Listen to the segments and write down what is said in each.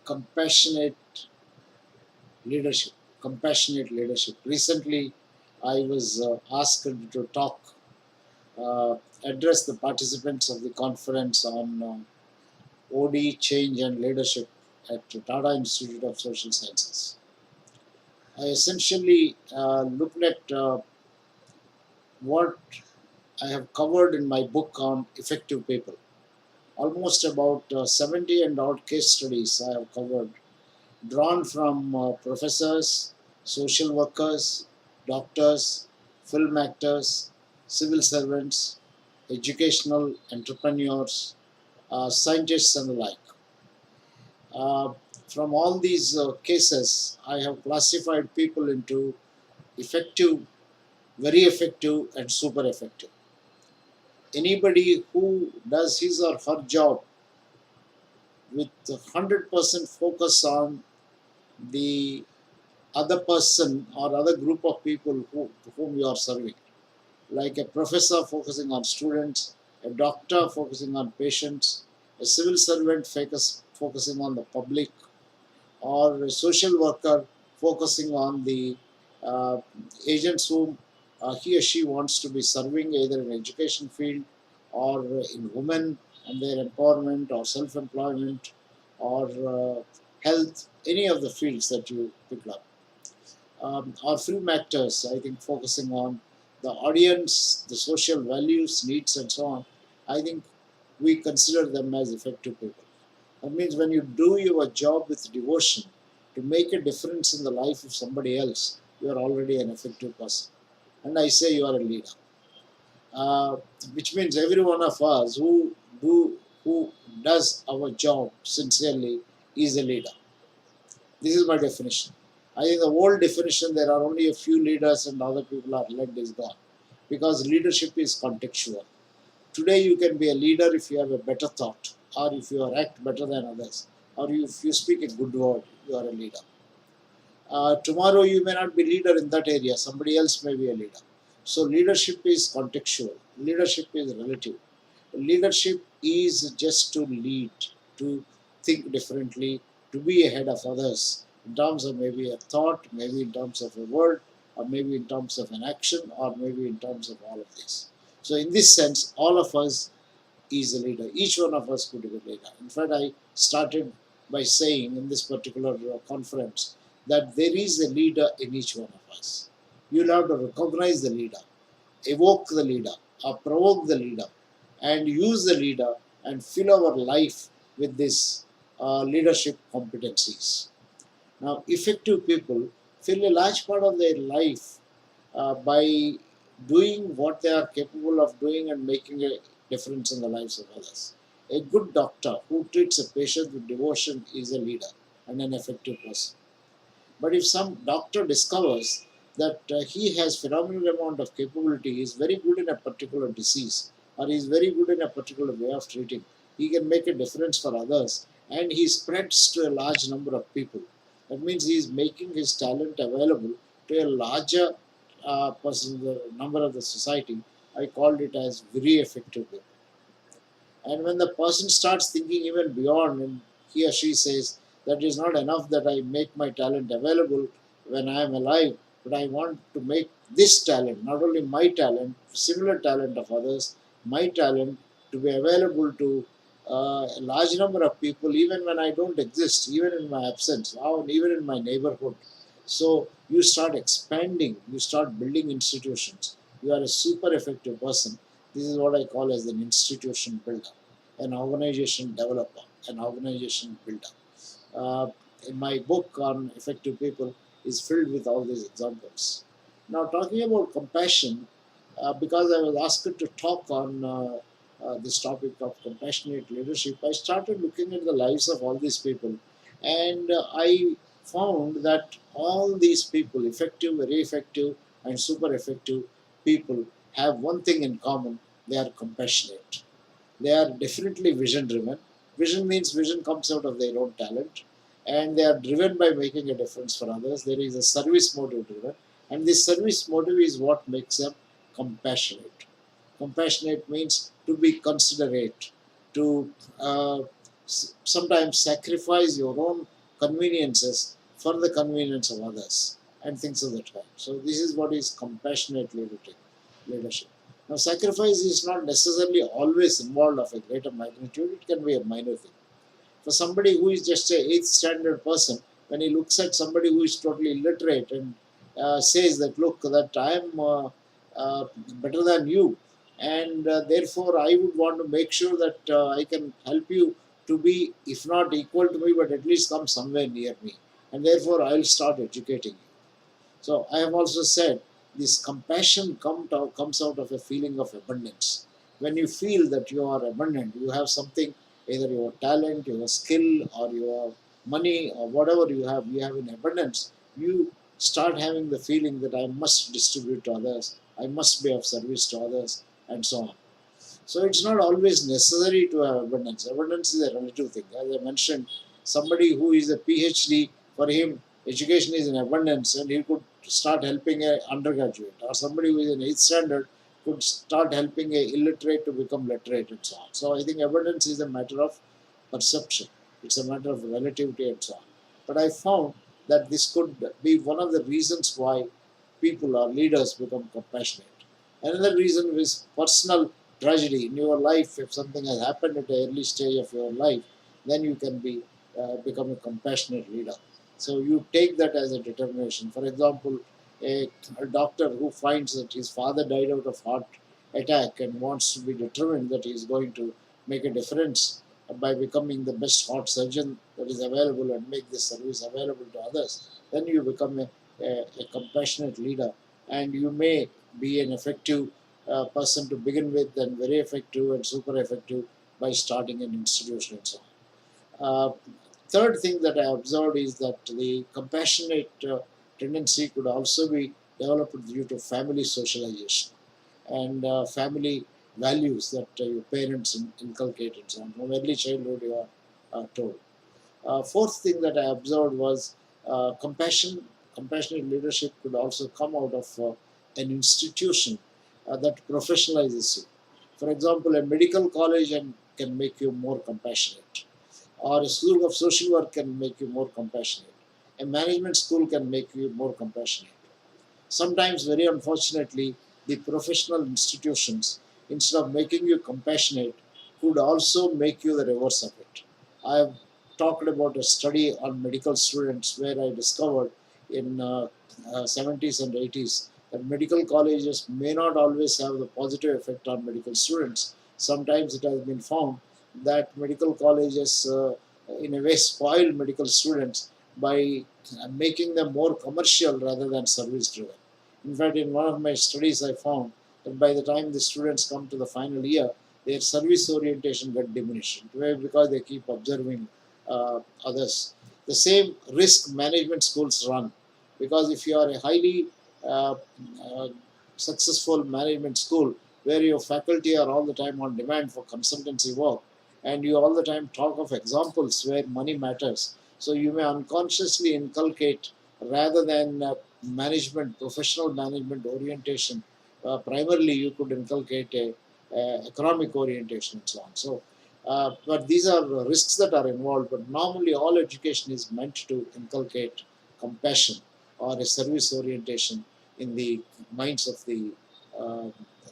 compassionate leadership. Compassionate leadership. Recently, I was asked to talk, address the participants of the conference on OD change and leadership at Tata Institute of Social Sciences. I essentially looked at what I have covered in my book on effective people. Almost about 70 and odd case studies I have covered, drawn from professors, social workers, doctors, film actors, civil servants, educational entrepreneurs, scientists, and the like. Uh, from all these cases, I have classified people into effective, very effective, and super effective. Anybody who does his or her job with 100% focus on the other person or other group of people whom you are serving, like a professor focusing on students, a doctor focusing on patients, a civil servant focusing on the public, or a social worker focusing on the uh, agents whom he or she wants to be serving, either in education field or in women and their empowerment or self-employment or health, any of the fields that you pick up. Our film actors, I think, focusing on the audience, the social values, needs, and so on. I think we consider them as effective people. That means when you do your job with devotion to make a difference in the life of somebody else, you are already an effective person. And I say you are a leader, uh, which means every one of us who does our job sincerely is a leader. This is my definition. I think the old definition, there are only a few leaders and other people are led, is gone. Because leadership is contextual. Today you can be a leader if you have a better thought, or if you act better than others, or if you speak a good word, you are a leader. Tomorrow you may not be leader in that area, somebody else may be a leader. So leadership is contextual, leadership is relative. Leadership is just to lead, to think differently, to be ahead of others in terms of maybe a thought, maybe in terms of a word, or maybe in terms of an action, or maybe in terms of all of this. So in this sense, all of us is a leader. Each one of us could be a leader. In fact, I started by saying in this particular conference that there is a leader in each one of us. You'll have to recognize the leader, evoke the leader, or provoke the leader, and use the leader and fill our life with this leadership competencies. Now, effective people fill a large part of their life by doing what they are capable of doing and making a difference in the lives of others. A good doctor who treats a patient with devotion is a leader and an effective person. But if some doctor discovers that he has phenomenal amount of capability, he is very good in a particular disease, or he is very good in a particular way of treating, he can make a difference for others, and he spreads to a large number of people. That means he is making his talent available to a larger person, the number of the society. I called it as very effective people. And when the person starts thinking even beyond, and he or she says that is not enough that I make my talent available when I am alive, but I want to make this talent, not only my talent, similar talent of others, my talent to be available to a large number of people, even when I don't exist, even in my absence, or even in my neighborhood. So you start expanding, you start building institutions. You are a super effective person. This is what I call as an institution builder, an organization developer, an organization builder. Uh, in my book on effective people is filled with all these examples. Now, talking about compassion, because I was asked to talk on this topic of compassionate leadership, I started looking at the lives of all these people, and I found that all these people, effective, very effective, and super effective people, have one thing in common: they are compassionate. They are definitely vision driven. Vision means vision comes out of their own talent, and they are driven by making a difference for others. There is a service motive driven, and this service motive is what makes them compassionate. Compassionate means to be considerate, to sometimes sacrifice your own conveniences for the convenience of others and things of that kind. So this is what is compassionate leadership. Now, sacrifice is not necessarily always involved of a greater magnitude. It can be a minor thing. For somebody who is just a eighth standard person, when he looks at somebody who is totally illiterate and says that, look, that I am better than you, and therefore I would want to make sure that I can help you to be, if not equal to me, but at least come somewhere near me, and therefore I'll start educating you. So I have also said this compassion comes out of a feeling of abundance. When you feel that you are abundant, you have something, either your talent, your skill, or your money, or whatever you have in abundance, you start having the feeling that I must distribute to others, I must be of service to others, and so on. So it's not always necessary to have abundance. Abundance is a relative thing. As I mentioned, somebody who is a PhD, for him, education is in abundance and he could start helping a undergraduate. Or somebody who is in 8th standard could start helping a illiterate to become literate and so on. So I think abundance is a matter of perception. It's a matter of relativity and so on. But I found that this could be one of the reasons why people or leaders become compassionate. Another reason is personal tragedy in your life. If something has happened at an early stage of your life, then you can become a compassionate leader. So you take that as a determination. For example, a doctor who finds that his father died out of heart attack and wants to be determined that he is going to make a difference by becoming the best heart surgeon that is available and make this service available to others, then you become a compassionate leader, and you may be an effective person to begin with, and very effective and super effective by starting an institution and so on. Third thing that I observed is that the compassionate tendency could also be developed due to family socialization and family values that your parents inculcate and so on. From early childhood, you are told. Fourth thing that I observed was compassion. Compassionate leadership could also come out of an institution that professionalizes you. For example, a medical college can make you more compassionate, or a school of social work can make you more compassionate. A management school can make you more compassionate. Sometimes, very unfortunately, the professional institutions, instead of making you compassionate, could also make you the reverse of it. I have talked about a study on medical students where I discovered in 70s and 80s that medical colleges may not always have the positive effect on medical students. Sometimes it has been found that medical colleges, in a way, spoil medical students by making them more commercial rather than service driven. In fact, in one of my studies, I found that by the time the students come to the final year, their service orientation got diminished because they keep observing others. The same risk management schools run, because if you are a highly uh, uh, successful management school where your faculty are all the time on demand for consultancy work, and you all the time talk of examples where money matters, so you may unconsciously inculcate, rather than management, professional management orientation, primarily you could inculcate a economic orientation and so on. So, but these are risks that are involved. But normally, all education is meant to inculcate compassion or a service orientation in the minds of uh,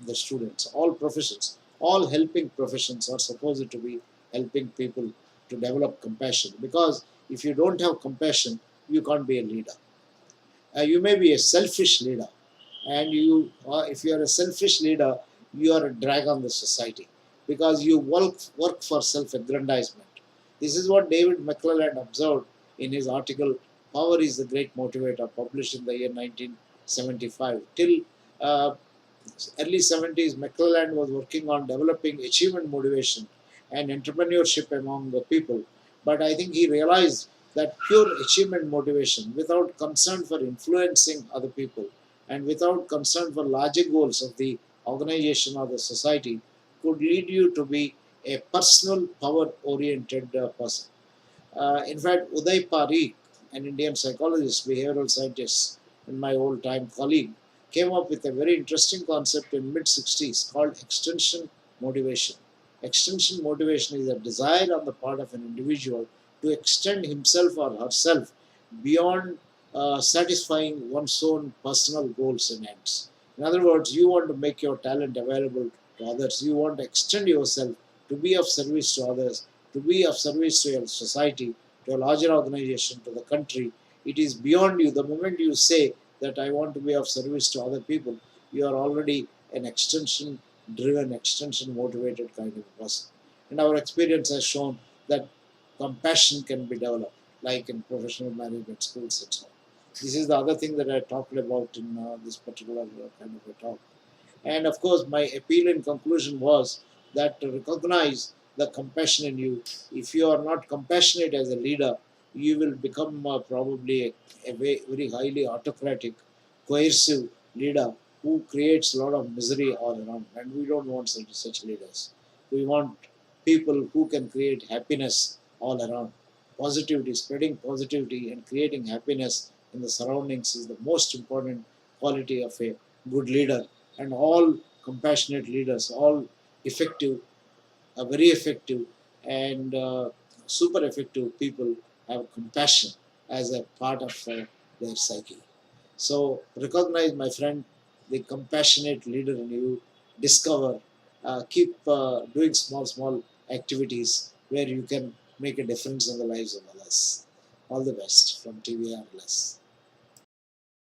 the students. All professions, all helping professions are supposed to be helping people to develop compassion. Because if you don't have compassion, you can't be a leader. You may be a selfish leader, and if you are a selfish leader, you are a drag on the society because you work for self-aggrandizement. This is what David McClelland observed in his article "Power is the Great Motivator," published in the year 1975. Till uh, early 70s, McClelland was working on developing achievement motivation and entrepreneurship among the people. But I think he realized that pure achievement motivation without concern for influencing other people and without concern for larger goals of the organization or the society could lead you to be a personal power oriented person. In fact, Uday Parikh, an Indian psychologist, behavioral scientist, and my old time colleague, came up with a very interesting concept in mid 60s called extension motivation. Extension motivation is a desire on the part of an individual to extend himself or herself beyond satisfying one's own personal goals and ends. In other words, you want to make your talent available to others. You want to extend yourself to be of service to others, to be of service to your society, to a larger organization, to the country. It is beyond you. The moment you say that I want to be of service to other people, you are already an extension driven, extension motivated kind of person. And our experience has shown that compassion can be developed, like in professional management schools and so on. This is the other thing that I talked about in this particular kind of a talk. And of course, my appeal in conclusion was that to recognize the compassion in you. If you are not compassionate as a leader, you will become probably very highly autocratic, coercive leader who creates a lot of misery all around. And we don't want such leaders. We want people who can create happiness all around. Positivity, spreading positivity and creating happiness in the surroundings is the most important quality of a good leader. And all compassionate leaders, all effective, very effective, and super effective people have compassion as a part of their psyche. So recognize, my friend, the compassionate leader in you. Discover, keep doing small activities where you can make a difference in the lives of others. All the best from TVRLS.